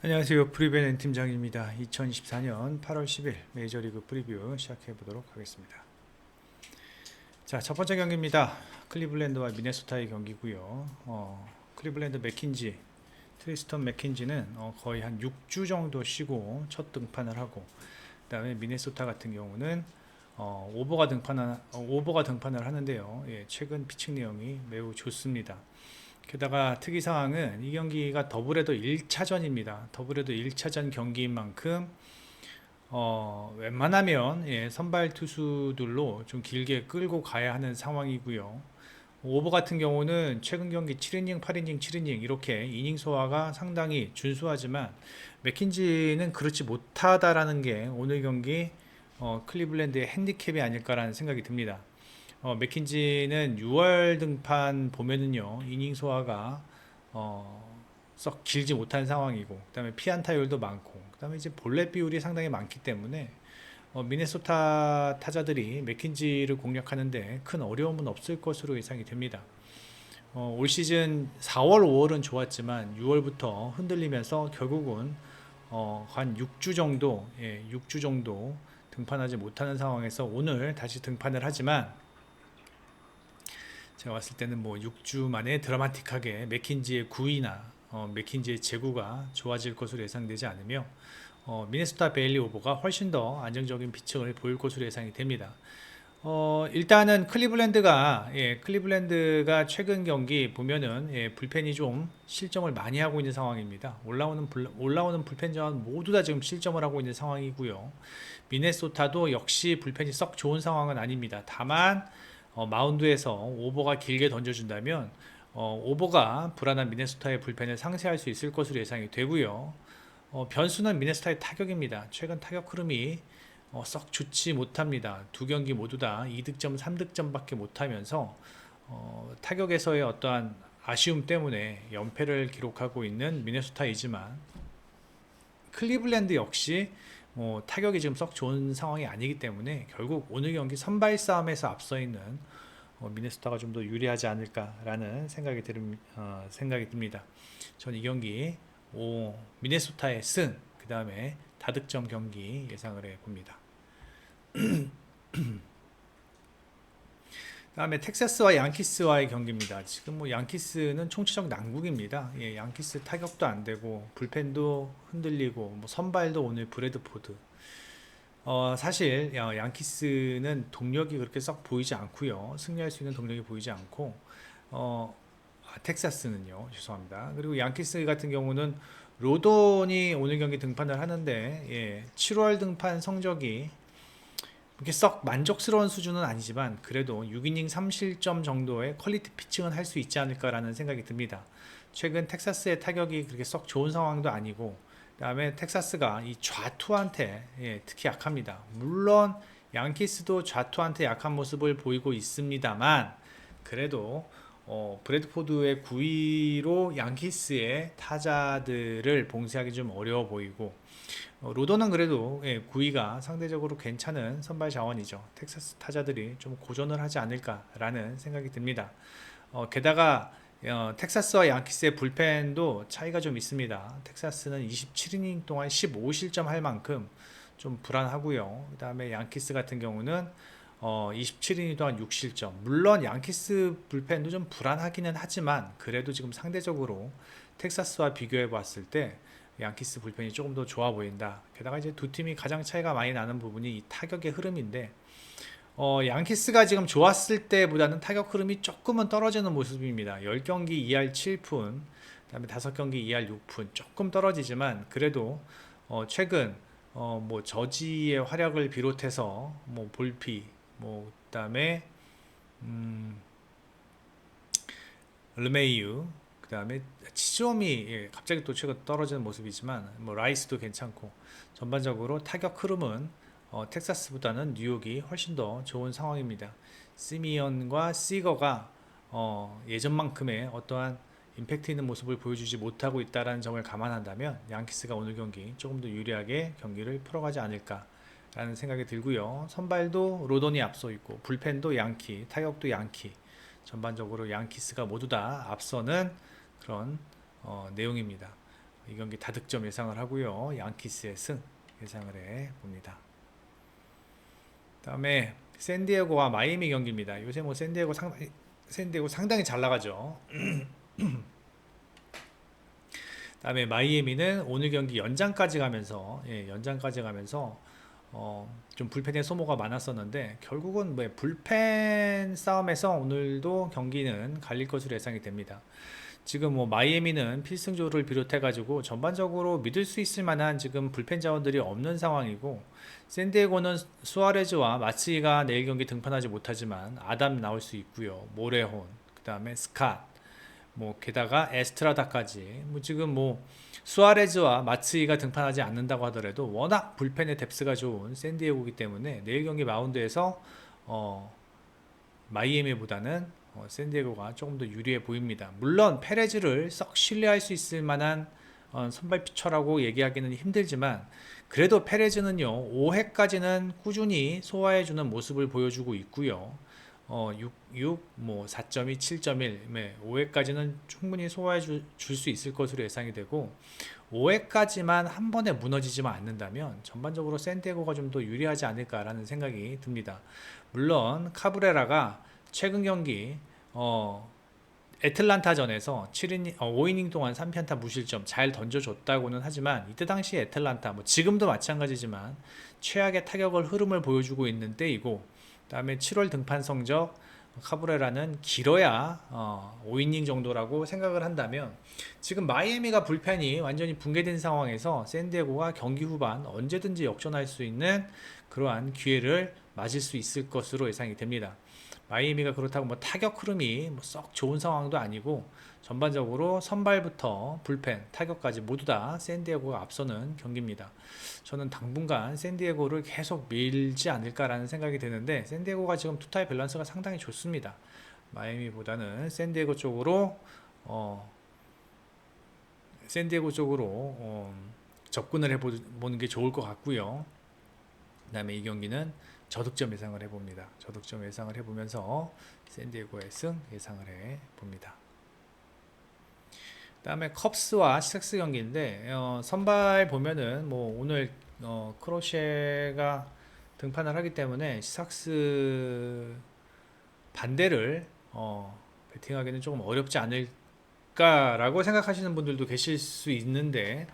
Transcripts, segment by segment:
안녕하세요. 프리벤 팀장입니다. 2024년 8월 10일 메이저리그 프리뷰 시작해 보도록 하겠습니다. 자, 첫 번째 경기입니다. 클리블랜드와 미네소타의 경기고요. 클리블랜드 맥킨지, 트리스턴 맥킨지는 거의 한 6주 정도 쉬고 첫 등판을 하고, 그다음에 미네소타 같은 경우는 오버가 등판을 하는데요. 예, 최근 피칭 내용이 매우 좋습니다. 게다가 특이사항은 이 경기가 더블헤더 1차전입니다. 더블헤더 1차전 경기인 만큼 웬만하면 선발 투수들로 좀 길게 끌고 가야 하는 상황이고요. 오버 같은 경우는 최근 경기 7이닝, 8이닝, 7이닝 이렇게 이닝 소화가 상당히 준수하지만 맥킨지는 그렇지 못하다라는 게 오늘 경기 클리블랜드의 핸디캡이 아닐까라는 생각이 듭니다. 맥킨지는 6월 등판 보면은요 이닝 소화가 썩 길지 못한 상황이고, 그다음에 피안타율도 많고, 그다음에 이제 볼넷 비율이 상당히 많기 때문에 미네소타 타자들이 맥킨지를 공략하는데 큰 어려움은 없을 것으로 예상이 됩니다. 올 시즌 4월, 5월은 좋았지만 6월부터 흔들리면서 결국은 한 6주 정도, 6주 정도 등판하지 못하는 상황에서 오늘 다시 등판을 하지만 제가 봤을 때는 뭐 6주 만에 드라마틱하게 맥킨지의 구위나 맥킨지의 제구가 좋아질 것으로 예상되지 않으며 미네소타 베일리 오버가 훨씬 더 안정적인 피칭을 보일 것으로 예상이 됩니다. 일단은 클리블랜드가 최근 경기 보면은 불펜이 좀 실점을 많이 하고 있는 상황입니다. 올라오는 불펜전 모두 다 지금 실점을 하고 있는 상황이고요. 미네소타도 역시 불펜이 썩 좋은 상황은 아닙니다. 다만 마운드에서 오버가 길게 던져준다면 오버가 불안한 미네소타의 불펜을 상쇄할 수 있을 것으로 예상이 되고요. 변수는 미네소타의 타격입니다. 최근 타격 흐름이 썩 좋지 못합니다. 두 경기 모두 다 2득점, 3득점밖에 못하면서 타격에서의 어떠한 아쉬움 때문에 연패를 기록하고 있는 미네소타이지만 클리블랜드 역시 타격이 지금 썩 좋은 상황이 아니기 때문에 결국 오늘 경기 선발 싸움에서 앞서 있는 미네소타가 좀 더 유리하지 않을까라는 생각이 듭니다. 전 이 경기 미네소타의 승, 그 다음에 다득점 경기 예상을 해봅니다. 다음에 텍사스와 양키스와의 경기입니다. 지금 뭐 양키스는 총체적 난국입니다. 양키스 타격도 안 되고 불펜도 흔들리고 뭐 선발도 오늘 브래드포드. 사실 양키스는 동력이 그렇게 썩 보이지 않고요. 승리할 수 있는 동력이 보이지 않고 텍사스는요. 죄송합니다. 그리고 양키스 같은 경우는 로돈이 오늘 경기 등판을 하는데 7월 등판 성적이 이렇게 썩 만족스러운 수준은 아니지만 그래도 6이닝 3실점 정도의 퀄리티 피칭은 할 수 있지 않을까라는 생각이 듭니다. 최근 텍사스의 타격이 그렇게 썩 좋은 상황도 아니고, 그다음에 텍사스가 이 좌투한테 특히 약합니다. 물론 양키스도 좌투한테 약한 모습을 보이고 있습니다만 그래도 브래드포드의 구위로 양키스의 타자들을 봉쇄하기 좀 어려워 보이고, 로더는 그래도 구위가 상대적으로 괜찮은 선발 자원이죠. 텍사스 타자들이 좀 고전을 하지 않을까라는 생각이 듭니다. 게다가 텍사스와 양키스의 불펜도 차이가 좀 있습니다. 텍사스는 27이닝 동안 15실점 할 만큼 좀 불안하고요. 그 다음에 양키스 같은 경우는 27이닝 동안 6실점. 물론 양키스 불펜도 좀 불안하기는 하지만 그래도 지금 상대적으로 텍사스와 비교해 봤을 때 양키스 불펜이 조금 더 좋아 보인다. 게다가 이제 두 팀이 가장 차이가 많이 나는 부분이 이 타격의 흐름인데, 양키스가 지금 좋았을 때보다는 타격 흐름이 조금은 떨어지는 모습입니다. 10경기 2할 7푼, 그다음에 5경기 2할 6푼 조금 떨어지지만 그래도 최근 뭐 저지의 활약을 비롯해서 뭐 볼피, 뭐 그다음에 르메이유, 그 다음에 치즈홈이 갑자기 또 최근 떨어지는 모습이지만 뭐 라이스도 괜찮고 전반적으로 타격 흐름은 텍사스보다는 뉴욕이 훨씬 더 좋은 상황입니다. 시미언과 시거가 예전만큼의 어떠한 임팩트 있는 모습을 보여주지 못하고 있다는 점을 감안한다면 양키스가 오늘 경기 조금 더 유리하게 경기를 풀어가지 않을까라는 생각이 들고요. 선발도 로돈이 앞서 있고 불펜도 양키, 타격도 양키, 전반적으로 양키스가 모두 다 앞서는 그런 내용입니다. 이 경기 다득점 예상을 하고요. 양키스의 승 예상을 해 봅니다. 다음에 샌디에고와 마이애미 경기입니다. 요새 뭐 샌디에고 상당히 잘 나가죠. 다음에 마이애미는 오늘 경기 연장까지 가면서 좀 불펜의 소모가 많았었는데 결국은 뭐 불펜 싸움에서 오늘도 경기는 갈릴 것으로 예상이 됩니다. 지금 뭐 마이애미는 필승조를 비롯해 가지고 전반적으로 믿을 수 있을 만한 지금 불펜 자원들이 없는 상황이고, 샌디에고는 수아레즈와 마츠이가 내일 경기 등판하지 못하지만 아담 나올 수 있고요. 모레혼, 그 다음에 스캇, 뭐 게다가 에스트라다까지 뭐 지금 뭐 수아레즈와 마츠이가 등판하지 않는다고 하더라도 워낙 불펜의 뎁스가 좋은 샌디에고이기 때문에 내일 경기 마운드에서 마이애미보다는 샌디에고가 조금 더 유리해 보입니다. 물론 페레즈를 썩 신뢰할 수 있을 만한 선발 피처라고 얘기하기는 힘들지만, 그래도 페레즈는요 5회까지는 꾸준히 소화해주는 모습을 보여주고 있고요. 4.2, 7.1, 5회까지는 충분히 소화해 줄 수 있을 것으로 예상이 되고, 5회까지만 한 번에 무너지지만 않는다면 전반적으로 샌디에고가 좀 더 유리하지 않을까라는 생각이 듭니다. 물론 카브레라가 최근 경기 애틀란타전에서 5이닝 동안 3편타 무실점 잘 던져줬다고는 하지만, 이때 당시 애틀란타 뭐 지금도 마찬가지지만 최악의 타격을 흐름을 보여주고 있는 때이고, 그 다음에 7월 등판 성적 카브레라는 길어야 5이닝 정도라고 생각을 한다면, 지금 마이애미가 불펜이 완전히 붕괴된 상황에서 샌디에고가 경기 후반 언제든지 역전할 수 있는 그러한 기회를 맞을 수 있을 것으로 예상이 됩니다. 마이애미가 그렇다고 뭐 타격 흐름이 뭐 썩 좋은 상황도 아니고, 전반적으로 선발부터 불펜, 타격까지 모두 다 샌디에고가 앞서는 경기입니다. 저는 당분간 샌디에고를 계속 밀지 않을까라는 생각이 드는데, 샌디에고가 지금 투타의 밸런스가 상당히 좋습니다. 마이애미보다는 샌디에고 쪽으로 접근을 해보는 게 좋을 것 같고요. 그 다음에 이 경기는 저득점 예상을 해봅니다. 저득점 예상을 해보면서 샌디에고의 승 예상을 해봅니다. 그 다음에 컵스와 시삭스 경기인데, 선발 보면은 뭐 오늘 크로셰가 등판을 하기 때문에 시삭스 반대를 배팅하기는 조금 어렵지 않을까라고 생각하시는 분들도 계실 수 있는데,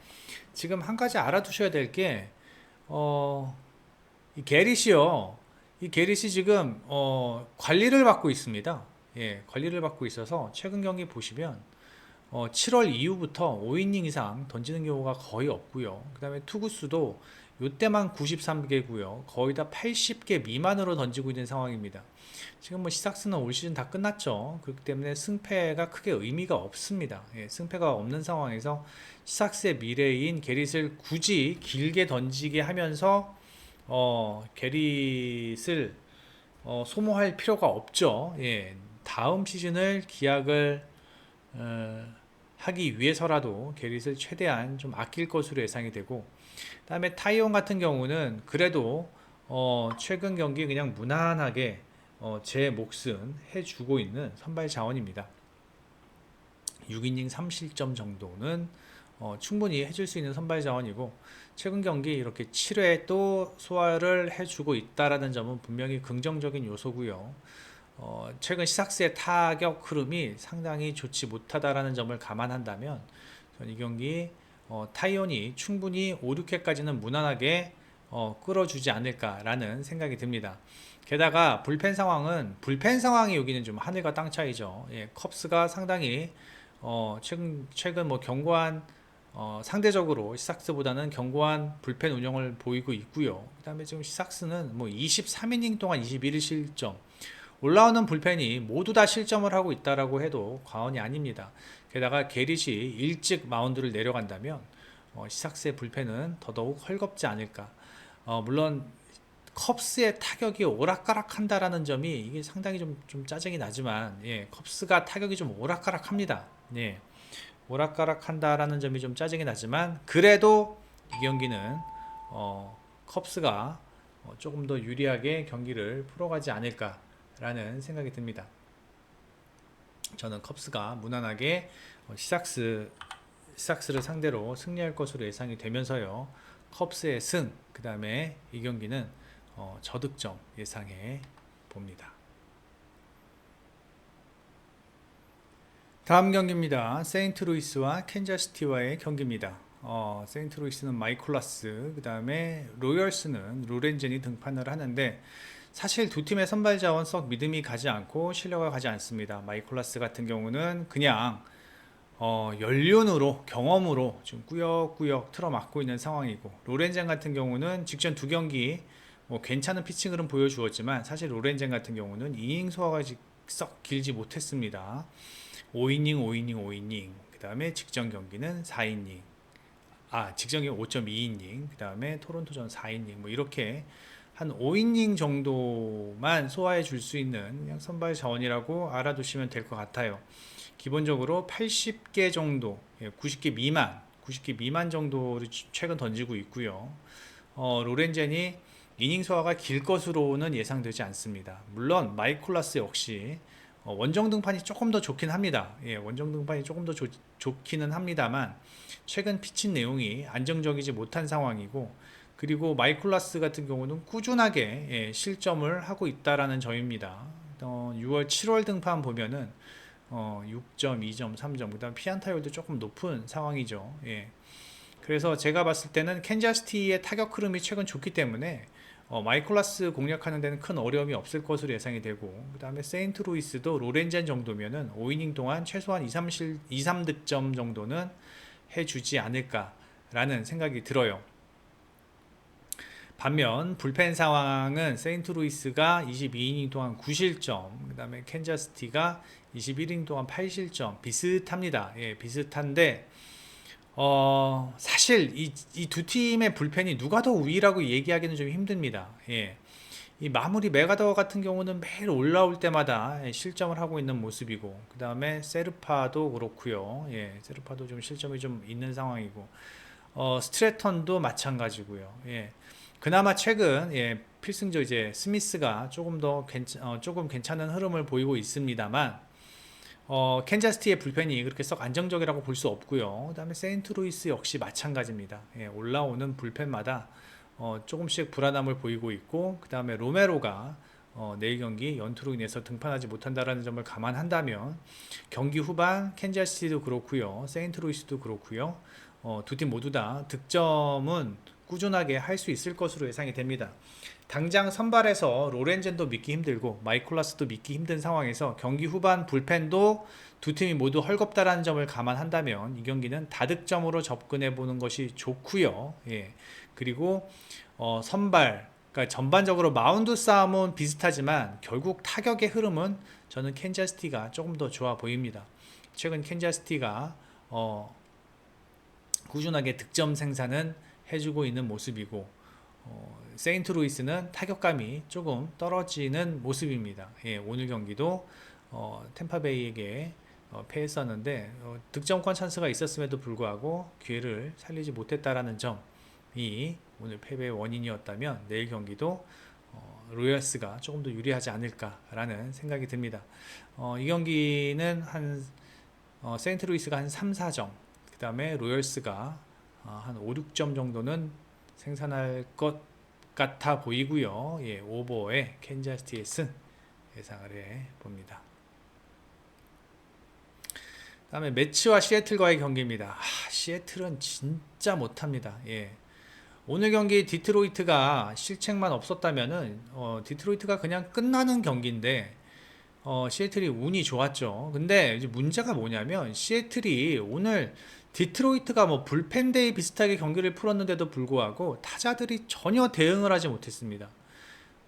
지금 한 가지 알아두셔야 될 게 이 게릿이요. 이 게릿이 지금 관리를 받고 있습니다. 예, 관리를 받고 있어서 최근 경기 보시면 7월 이후부터 5이닝 이상 던지는 경우가 거의 없고요. 그 다음에 투구수도 이때만 93개고요. 거의 다 80개 미만으로 던지고 있는 상황입니다. 지금 뭐 시삭스는 올 시즌 다 끝났죠. 그렇기 때문에 승패가 크게 의미가 없습니다. 예, 승패가 없는 상황에서 시삭스의 미래인 게릿을 굳이 길게 던지게 하면서 게릿을 소모할 필요가 없죠. 예, 다음 시즌을 기약을 하기 위해서라도 게릿을 최대한 좀 아낄 것으로 예상이 되고, 그 다음에 타이온 같은 경우는 그래도 최근 경기 그냥 무난하게 제 몫은 해주고 있는 선발 자원입니다. 6이닝 3실점 정도는 충분히 해줄 수 있는 선발 자원이고, 최근 경기 이렇게 7회 또 소화를 해주고 있다라는 점은 분명히 긍정적인 요소고요. 최근 시삭스의 타격 흐름이 상당히 좋지 못하다라는 점을 감안한다면, 전 이 경기 타이온이 충분히 5, 6회까지는 무난하게 끌어주지 않을까라는 생각이 듭니다. 게다가 불펜 상황이 여기는 좀 하늘과 땅 차이죠. 예, 컵스가 상당히 최근 뭐 견고한 상대적으로 시삭스보다는 견고한 불펜 운영을 보이고 있고요. 그 다음에 지금 시삭스는 뭐 23이닝 동안 21일 실점, 올라오는 불펜이 모두 다 실점을 하고 있다라고 해도 과언이 아닙니다. 게다가 게릿이 일찍 마운드를 내려간다면 시삭스의 불펜은 더더욱 헐겁지 않을까. 물론 컵스의 타격이 오락가락한다라는 점이 이게 상당히 좀 짜증이 나지만, 예, 컵스가 타격이 좀 오락가락합니다. 예, 오락가락한다라는 점이 좀 짜증이 나지만, 그래도 이 경기는 컵스가 조금 더 유리하게 경기를 풀어가지 않을까라는 생각이 듭니다. 저는 컵스가 무난하게 시삭스 삭스를 상대로 승리할 것으로 예상이 되면서요. 컵스의 승, 그 다음에 이 경기는 저득점 예상해 봅니다. 다음 경기입니다. 세인트루이스와 캔자스시티와의 경기입니다. 세인트루이스는 마이콜라스, 그 다음에 로열스는 로렌젠이 등판을 하는데 사실 두 팀의 선발 자원 썩 믿음이 가지 않고 신뢰가 가지 않습니다. 마이콜라스 같은 경우는 그냥 연륜으로 경험으로 좀 꾸역꾸역 틀어막고 있는 상황이고, 로렌젠 같은 경우는 직전 두 경기 괜찮은 피칭 흐름 보여주었지만 사실 로렌젠 같은 경우는 이닝 소화가 썩 길지 못했습니다. 5이닝 5이닝 5이닝, 그 다음에 직전 경기는 4이닝, 직전 경기 5.2이닝, 그 다음에 토론토전 4이닝, 뭐 이렇게 한 5이닝 정도만 소화해 줄 수 있는 그냥 선발 자원이라고 알아두시면 될 것 같아요. 기본적으로 80개 정도, 90개 미만 정도를 최근 던지고 있고요. 로렌젠이 이닝 소화가 길 것으로는 예상되지 않습니다. 물론 마이콜라스 역시 원정 등판이 조금 더 좋긴 합니다. 원정 등판이 조금 더 좋기는 합니다만 최근 피칭 내용이 안정적이지 못한 상황이고, 그리고 마이콜라스 같은 경우는 꾸준하게 실점을 하고 있다라는 점입니다. 6월, 7월 등판 보면은 6점, 2점, 3점, 그 다음 피안타율도 조금 높은 상황이죠. 그래서 제가 봤을 때는 캔자스시티의 타격 흐름이 최근 좋기 때문에 마이콜라스 공략하는 데는 큰 어려움이 없을 것으로 예상이 되고, 그 다음에 세인트루이스도 로렌젠 정도면은 5이닝 동안 최소한 2, 3득점 정도는 해주지 않을까라는 생각이 들어요. 반면 불펜 상황은 세인트루이스가 22이닝 동안 9실점, 그 다음에 캔자스시티가 21이닝 동안 8실점, 비슷합니다. 비슷한데 사실 이 두 팀의 불펜이 누가 더 우위라고 얘기하기는 좀 힘듭니다. 이 마무리 메가더 같은 경우는 매일 올라올 때마다 실점을 하고 있는 모습이고, 그 다음에 세르파도 그렇고요. 세르파도 좀 실점이 좀 있는 상황이고, 스트래턴도 마찬가지고요. 그나마 최근 필승조 이제 스미스가 조금 괜찮은 흐름을 보이고 있습니다만, 캔자스시티의 불펜이 그렇게 썩 안정적이라고 볼 수 없고요. 그 다음에 세인트루이스 역시 마찬가지입니다. 올라오는 불펜마다 조금씩 불안함을 보이고 있고, 그 다음에 로메로가 내일 경기 연투로 인해서 등판하지 못한다는 점을 감안한다면 경기 후반 캔자스시티도 그렇고요, 세인트루이스도 그렇고요, 두 팀 모두 다 득점은 꾸준하게 할 수 있을 것으로 예상이 됩니다. 당장 선발에서 로렌젠도 믿기 힘들고 마이콜라스도 믿기 힘든 상황에서 경기 후반 불펜도 두 팀이 모두 헐겁다라는 점을 감안한다면 이 경기는 다득점으로 접근해 보는 것이 좋고요. 그리고 선발, 그러니까 전반적으로 마운드 싸움은 비슷하지만 결국 타격의 흐름은 저는 캔자스시티가 조금 더 좋아 보입니다. 최근 캔자스시티가 꾸준하게 득점 생산은 해주고 있는 모습이고, 세인트루이스는 타격감이 조금 떨어지는 모습입니다. 오늘 경기도 템파베이에게 패했었는데 득점권 찬스가 있었음에도 불구하고 기회를 살리지 못했다라는 점이 오늘 패배의 원인이었다면 내일 경기도 로열스가 조금 더 유리하지 않을까라는 생각이 듭니다. 이 경기는 세인트루이스가 한 3, 4점, 그 다음에 로열스가 한 5, 6점 정도는 생산할 것 같아 보이고요. 오버에 캔자스시티의 승 예상을 해 봅니다. 다음에 매치와 시애틀과의 경기입니다. 시애틀은 진짜 못합니다. 오늘 경기 디트로이트가 실책만 없었다면은 디트로이트가 그냥 끝나는 경기인데 시애틀이 운이 좋았죠. 근데 이제 문제가 뭐냐면 시애틀이 오늘 디트로이트가 뭐 불펜데이 비슷하게 경기를 풀었는데도 불구하고 타자들이 전혀 대응을 하지 못했습니다.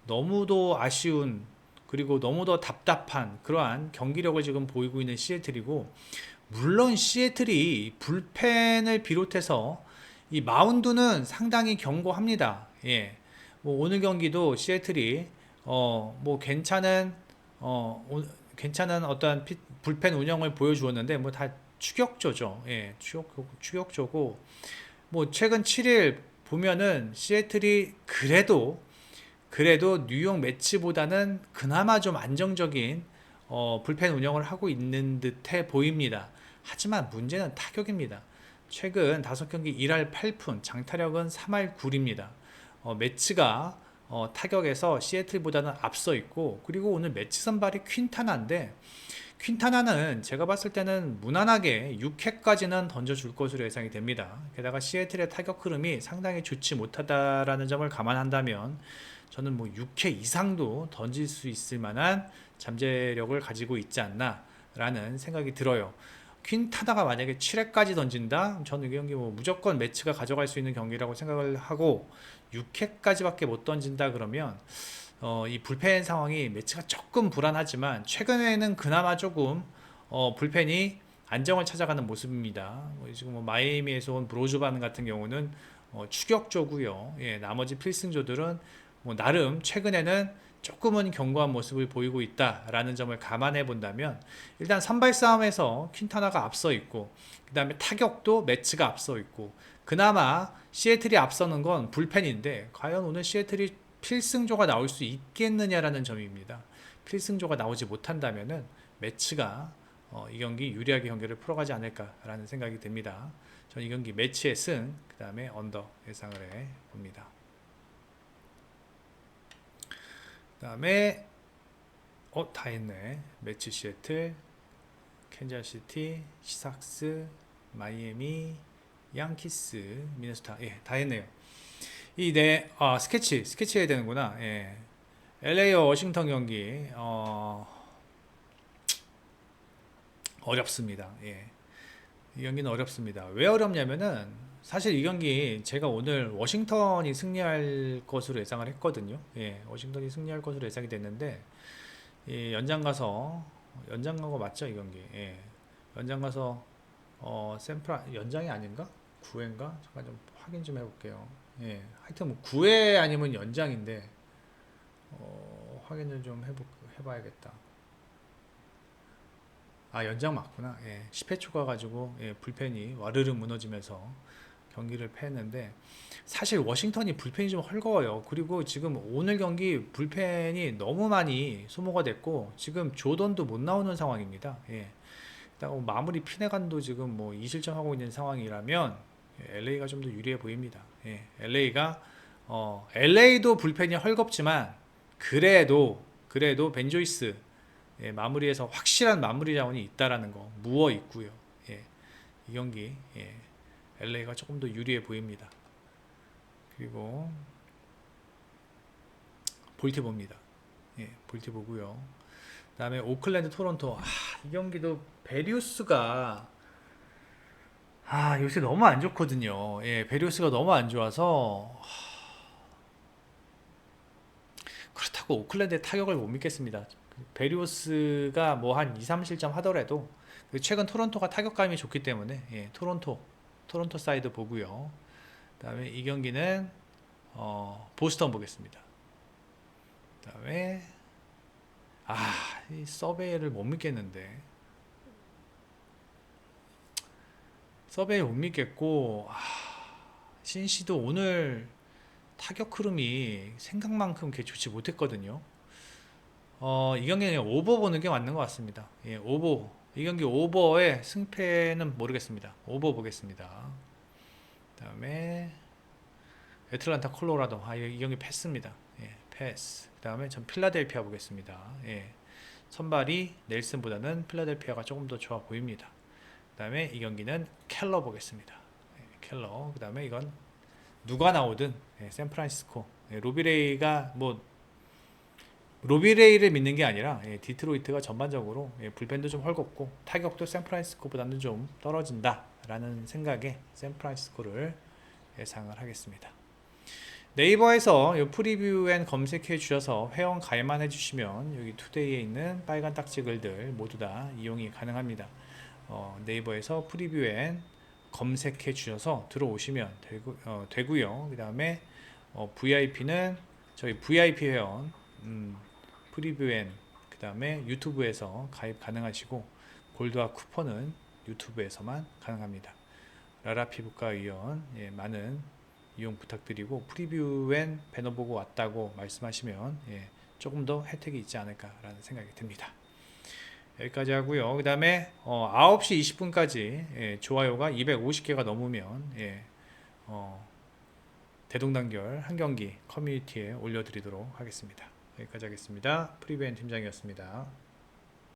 너무도 아쉬운, 그리고 너무도 답답한 그러한 경기력을 지금 보이고 있는 시애틀이고, 물론 시애틀이 불펜을 비롯해서 이 마운드는 상당히 견고합니다. 뭐 오늘 경기도 시애틀이 뭐 괜찮은 어떤 불펜 운영을 보여주었는데 뭐 다 추격조죠. 추격조고, 뭐 최근 7일 보면은 시애틀이 그래도 뉴욕 매치보다는 그나마 좀 안정적인 불펜 운영을 하고 있는 듯해 보입니다. 하지만 문제는 타격입니다. 최근 5경기 1할 8푼, 장타력은 3할 9리입니다. 매치가 타격에서 시애틀보다는 앞서 있고, 그리고 오늘 매치 선발이 퀸타나인데, 퀸타나는 제가 봤을 때는 무난하게 6회까지는 던져줄 것으로 예상이 됩니다. 게다가 시애틀의 타격 흐름이 상당히 좋지 못하다라는 점을 감안한다면 저는 뭐 6회 이상도 던질 수 있을 만한 잠재력을 가지고 있지 않나 라는 생각이 들어요. 퀸타나가 만약에 7회까지 던진다? 저는 이 경기 뭐 무조건 매치가 가져갈 수 있는 경기라고 생각을 하고, 6회까지밖에 못 던진다 그러면 이 불펜 상황이 매치가 조금 불안하지만 최근에는 그나마 조금 불펜이 안정을 찾아가는 모습입니다. 지금 뭐 마이애미에서 온 브로즈반 같은 경우는 추격조고요. 예, 나머지 필승조들은 뭐 나름 최근에는 조금은 견고한 모습을 보이고 있다라는 점을 감안해 본다면, 일단 선발 싸움에서 퀸타나가 앞서 있고, 그 다음에 타격도 매치가 앞서 있고, 그나마 시애틀이 앞서는 건 불펜인데 과연 오늘 시애틀이 필승조가 나올 수 있겠느냐라는 점입니다. 필승조가 나오지 못한다면은 매치가 이 경기 유리하게 경기를 풀어가지 않을까라는 생각이 듭니다. 저는 이 경기 매치의 승, 그 다음에 언더 예상을 해 봅니다. 그 다음에 다 했네. 매치 시애틀, 캔자스시티, 시삭스, 마이애미, 양키스, 미네소타. 예, 다 했네요. 스케치 해야 되는구나. 예. LA와 워싱턴 경기 어렵습니다. 예. 이 경기는 어렵습니다. 왜 어렵냐면은 사실 이 경기 제가 오늘 워싱턴이 승리할 것으로 예상을 했거든요. 예. 워싱턴이 승리할 것으로 예상이 됐는데, 연장 간 거 맞죠, 이 경기? 예. 연장 가서 연장이 아닌가? 9회인가? 잠깐 좀 확인 좀 해볼게요. 예, 하여튼 뭐 9회 아니면 연장인데 확인을 좀 해봐야겠다. 연장 맞구나. 예, 10회 초과 가지고 불펜이 와르르 무너지면서 경기를 패했는데, 사실 워싱턴이 불펜이 좀 헐거워요. 그리고 지금 오늘 경기 불펜이 너무 많이 소모가 됐고 지금 조던도 못 나오는 상황입니다. 예. 일단 마무리 피네간도 지금 뭐 2실점하고 있는 상황이라면 LA가 좀 더 유리해 보입니다. 예, LA도 불펜이 헐겁지만 그래도 벤 조이스 마무리에서 확실한 마무리 자원이 있다라는 거 무어 있고요. 예, 이 경기 LA가 조금 더 유리해 보입니다. 그리고 볼티보입니다. 예, 볼티보고요. 그다음에 오클랜드 토론토. 이 경기도 베리우스가 요새 너무 안 좋거든요. 예, 베리우스가 너무 안 좋아서 그렇다고 오클랜드의 타격을 못 믿겠습니다. 베리우스가 뭐 한 2, 3실점 하더라도 최근 토론토가 타격감이 좋기 때문에 토론토 사이드 보고요. 그다음에 이 경기는 보스턴 보겠습니다. 그다음에 이 서베이를 못 믿겠는데, 서베이 못 믿겠고, 신시도 오늘 타격 흐름이 생각만큼 그렇게 좋지 못했거든요. 이 경기는 오버 보는 게 맞는 것 같습니다. 예, 오버. 이 경기 오버의 승패는 모르겠습니다. 오버 보겠습니다. 그 다음에 애틀란타 콜로라도. 이 경기 패스입니다. 예, 패스. 그 다음에 전 필라델피아 보겠습니다. 예, 선발이 넬슨보다는 필라델피아가 조금 더 좋아 보입니다. 그 다음에 이 경기는 켈러 보겠습니다. 켈러. 그 다음에 이건 누가 나오든 샌프란시스코. 로비레이가 뭐 로비레이를 믿는 게 아니라 디트로이트가 전반적으로 불펜도 좀 헐겁고 타격도 샌프란시스코보다는 좀 떨어진다라는 생각에 샌프란시스코를 예상을 하겠습니다. 네이버에서 프리뷰 앤 검색해 주셔서 회원 가입만 해주시면 여기 투데이에 있는 빨간 딱지 글들 모두 다 이용이 가능합니다. 네이버에서 프리뷰 앤 검색해 주셔서 들어오시면 되고요. 그 다음에 VIP는 저희 VIP 회원 프리뷰 앤 그 다음에 유튜브에서 가입 가능하시고, 골드와 쿠폰은 유튜브에서만 가능합니다. 라라 피부과 의원 많은 이용 부탁드리고, 프리뷰 앤 배너 보고 왔다고 말씀하시면 조금 더 혜택이 있지 않을까라는 생각이 듭니다. 여기까지 하고요. 그 다음에 9시 20분까지 좋아요가 250개가 넘으면 대동단결 한 경기 커뮤니티에 올려드리도록 하겠습니다. 여기까지 하겠습니다. 프리벤 팀장이었습니다.